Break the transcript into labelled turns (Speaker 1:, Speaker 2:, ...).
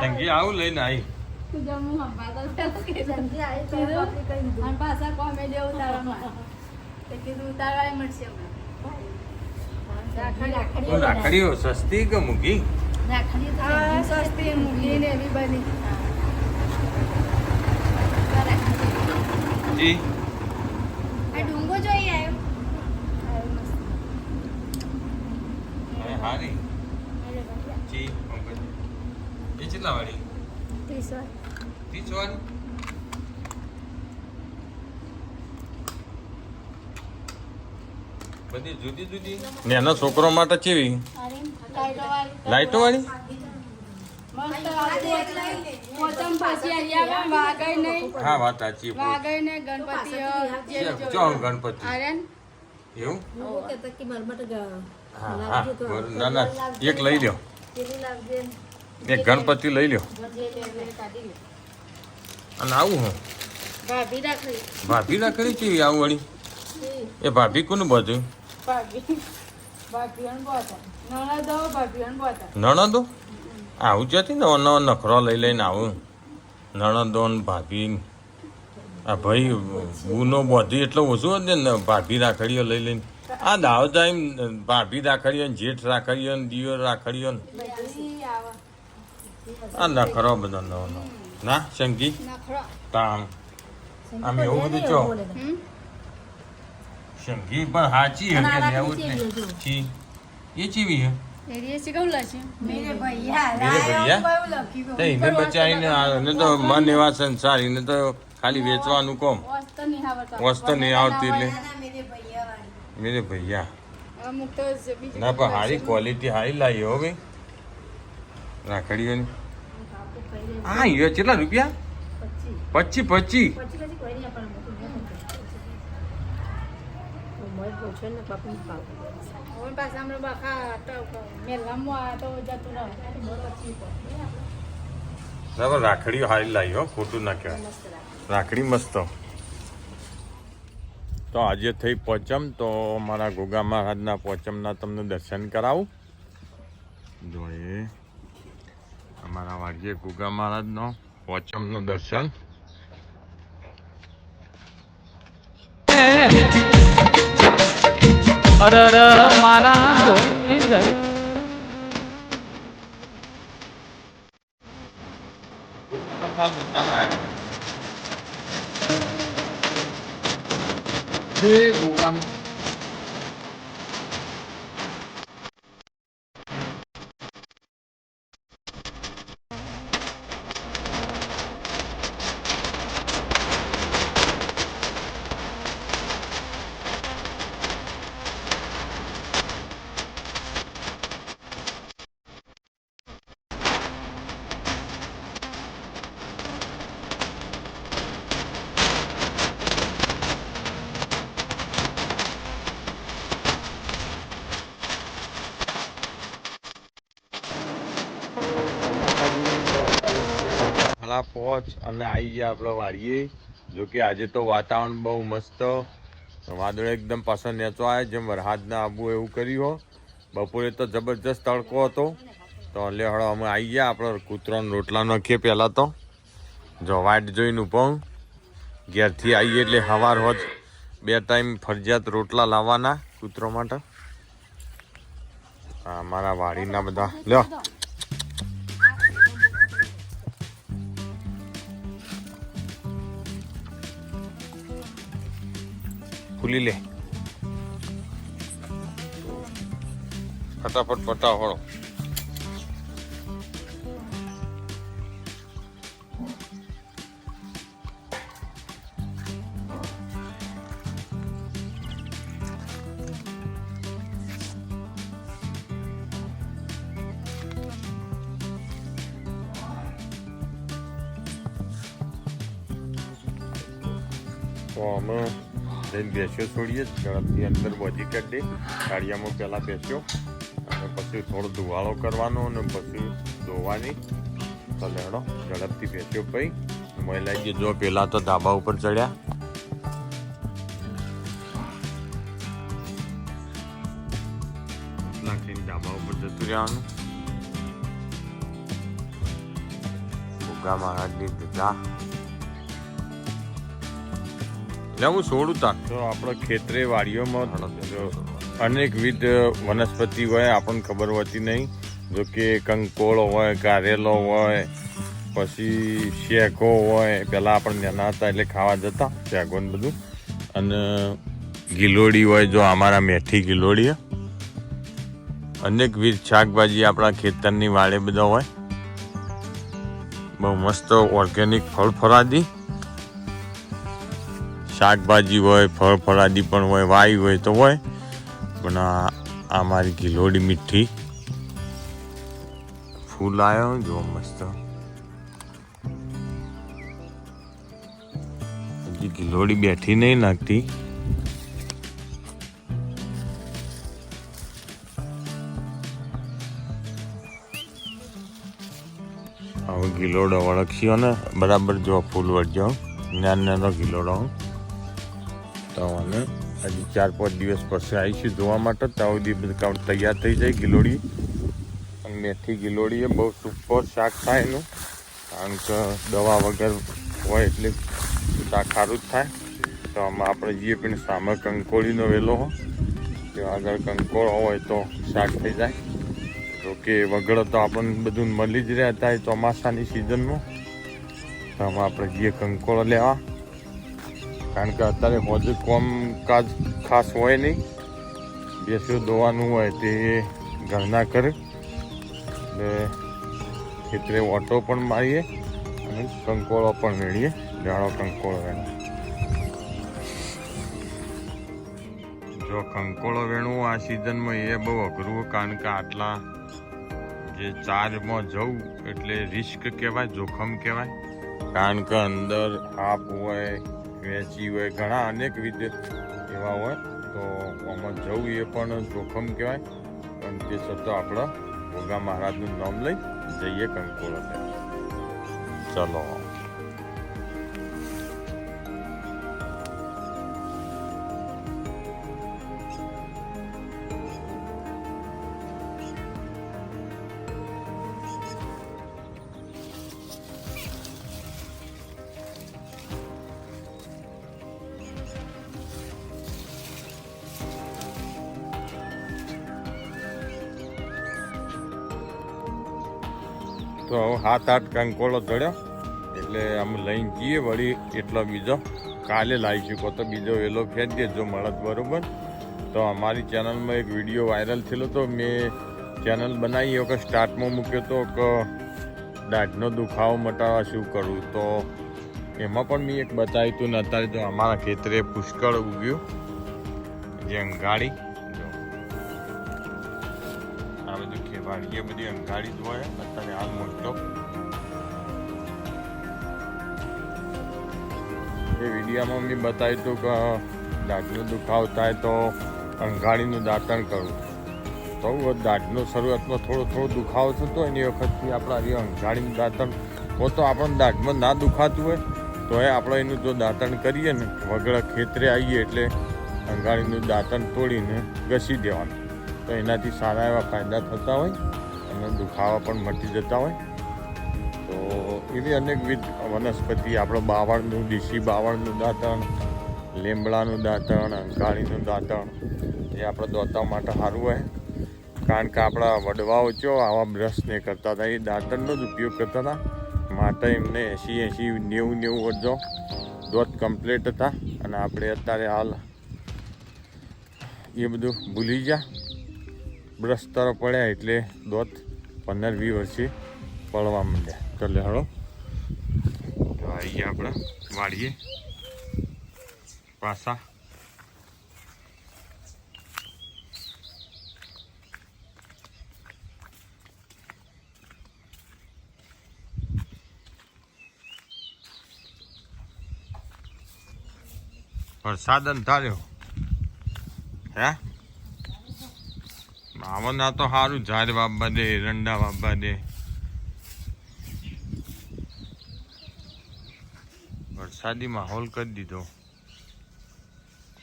Speaker 1: સંગી આવું લઈને આવી રાખડીઓ સસ્તી કે મૂકી
Speaker 2: સસ્તી મૂકી ને એવી બની
Speaker 1: જી
Speaker 2: ડુંગો જોઈ આવ્યો
Speaker 1: હારી જી એ કેટલા વાળી 30 વાળી બધી જુદી જુદી ને એનો છોકરો માટે કેવી લાઈટો વાળી હા વાત સાચી ગણપતિ એવું હા ના ના એક લઈ લ્યો એક ગણપતિ લઈ લ્યો અને આવું હું ભાભી રાખડી કેવી આવું વળી એ ભાભી કોનું બધું નણંદો આવું જતી ને નવો નખરો લઈ લઈને આવું નણંદો ને ભાભી આ ભાઈ બુનો બધી એટલે ઓછું હતું ને ભાભી રાખડીઓ લઈ લઈને આ દાવ ટાઈમ ભાભી રાખડીઓ ને જેઠ રાખડીઓ ને દિયો રાખડીઓ ને આ નખરો બધો નવો નવો ના શંકી તામ આમ એવું બધું ચો શંકી પણ સાચી હે લેવું જ નહીં છી એ ચીવી હે મેરે ભૈયા એને બચાવીને એને તો મન એવા સંસાર એને તો ખાલી વેચવાનું કોમ વસ્તુ નહીં આવતી એટલે મેરે ભૈયા ના પણ સારી ક્વોલિટી સારી લાવી હો ભાઈ રાખડીઓની હા એ કેટલા રૂપિયા 25 રાખડીઓ હારી લાવી હો ખોટું ના કહેવાય રાખડી મસ્ત તો આજે થઈ પોચમ તો મારા ગોગા મહારાજના પોચમના તમને દર્શન કરાવું જોઈએ અમારા વાડીએ ગોગા મહારાજનો પોચમનું દર્શન
Speaker 3: મારા
Speaker 1: પહોંચ અને આવી ગયા આપણે વાળીએ જોકે આજે તો વાતાવરણ બહુ મસ્ત વાદળ એકદમ પાછળ નેચો આવે જેમ વરસાદના આબુ એવું કર્યું હો બપોરે તો જબરજસ્ત તડકો હતો તો લેહડો અમે આવી ગયા આપણે કૂતરાનો રોટલા નાખીએ પહેલાં તો જો વાટ જોઈને ઊભું ઘેરથી આવીએ એટલે સવાર હોત 2 ટાઈમ ફરજિયાત રોટલા લાવવાના કૂતરો માટે હા મારા વાડીના બધા લ્યો ખુલી લે ફટાફટ પટાવડો તો અમે જઈને બેસ્યો છોડીએ ઝડપથી અંદર બધી કરી દે ગાડિયામાં પહેલાં બેસ્યો અને પછી થોડો ધુવાળો કરવાનો અને પછી ધોવાની તો લેડો ઝડપથી બેસ્યો ભાઈ મહિલાજી જો પહેલાં તો ધાબા ઉપર ચડ્યા નાખીને ધાબા ઉપર જતું રહેવાનું ગોગા મહારાજની ધજા. એટલે હું છોડું તા તો આપણે ખેતરે વાડીઓમાં અનેકવિધ વનસ્પતિ હોય, આપણને ખબર હોતી નહીં. જો કે કંકોળ હોય, કારેલો હોય, પછી શેકો હોય. પહેલાં આપણે નાના હતા એટલે ખાવા જતા શેકો ને બધું. અને ગિલોડી હોય, જો અમારા મેથી ગિલોડી. અનેકવિધ શાકભાજી આપણા ખેતરની વાડે બધા હોય. બહુ મસ્ત ઓર્ગેનિક ફળ ફળાદી શાકભાજી હોય, ફળ ફળાદી પણ હોય, વાઈ હોય તો હોય. પણ આ મારી ગિલોડી મીઠી ફૂલ આવ્યો જો મસ્ત. હજી ગિલોડી બેઠી નહીં નાખતી. હવે ગિલોડો વળગશીઓ ને બરાબર જો ફૂલ વળજો. નાનો ગિલોડો તો અને હજી 4-5 દિવસ પછી આવીશું જોવા માટે. ત્યાં સુધી બધું તૈયાર થઈ જાય ગિલોડી. અને મેથી ગિલોડી એ બહુ સુપર શાક થાય એનું, કારણ કે દવા વગર હોય એટલે શાક સારું જ થાય. તો આમાં આપણે જે પણ સામે કંકોળીનો વેલો હોય ત્યાં આગળ કંકોળ હોય તો શાક થઈ જાય. જો કે વગર તો આપણને બધું મળી જ રહ્યા હતા ચોમાસાની સિઝનમાં. તો આમાં આપણે જે કંકોળો લેવા, કારણ કે અત્યારે હોજે કામકાજ ખાસ હોય નહીં. બેસો દોવાનું હોય તે ઘરના કરે એટલે ખેતરે ઓટો પણ મારીએ અને કંકોળો પણ વેણીએ. જાણો કંકોળો વેણો. જો કંકોળો વેણવું આ સિઝનમાં એ બહુ અઘરું, કારણ કે આટલા જે ચારમાં જવું એટલે રિસ્ક કહેવાય, જોખમ કહેવાય. કારણ કે અંદર આપ હોય, વેચી હોય, ઘણા અનેકવિધ એવા હોય. તો આમાં જવું એ પણ જોખમ કહેવાય. પણ તે છતાં આપણે ગોગા મહારાજનું નામ લઈ જઈએ કંકોળો. ચલો તો હવે 7-8 કંકોળો ચડ્યો એટલે અમે લઈને જઈએ. વળી એટલો બીજો કાલે લાવીશું. કો તો બીજો વેલો ખેંચ દેજો મળત બરાબર. તો અમારી ચેનલમાં એક વિડીયો વાયરલ થયેલો તો મેં ચેનલ બનાવી વખત સ્ટાર્ટમાં મૂક્યો હતો કે દાઢનો દુખાવો મટાડવા શું કરવું. તો એમાં પણ મેં એક બતાવ્યું હતું. ને અત્યારે જો અમારા ખેતરે પુષ્કળ ઉગ્યું જે અંગાડી. આ બધું ખેવાડી એ બધી અંગાડી જ હોય અત્યારે હાલ મોટો. એ વિડીયામાં મેં બતાવ્યું હતું કે દાઢનો દુખાવો થાય તો અંગાડીનું દાંતણ કરવું. તો દાઢનો શરૂઆતમાં થોડો દુખાવો થતો એની વખતથી આપણે આવી અંગાડીનું દાંતણ હો. તો આપણને દાઢમાં ના દુખાતું હોય તો એ આપણે એનું જો દાંતણ કરીએ ને વગર ખેતરે આવીએ એટલે અંગાડીનું દાંતણ તોડીને ઘસી દેવાનું. તો એનાથી સારા એવા ફાયદા થતા હોય અને દુખાવા પણ મટી જતા હોય. તો એવી અનેકવિધ વનસ્પતિ આપણે બાવળનું, દેશી બાવળનું દાંતણ, લીમડાનું દાંતણ, અંગાડીનું દાંતણ એ આપણે દોતા માટે સારું હોય. કારણ કે આપણા વડવાઓ જો આવા બ્રશ નહીં કરતા હતા, એ દાંતણનો જ ઉપયોગ કરતા હતા. માટે એમને 80-90 વર્ષો દોત કમ્પ્લીટ હતા. અને આપણે અત્યારે હાલ એ બધું ભૂલી ગયા. બ્રશ તરફ પડ્યા એટલે દોત 15-20 વર્ષે પડવા માંડ્યા. તો લેહડો આવી ગયા આપણે વાળીએ પાછા. વરસાદ અંધાર્યો હે. આવના તો સારું ઝાડ વાવવા દે, એરંડા વાવવા દે. વરસાદી માહોલ કરી દીધો.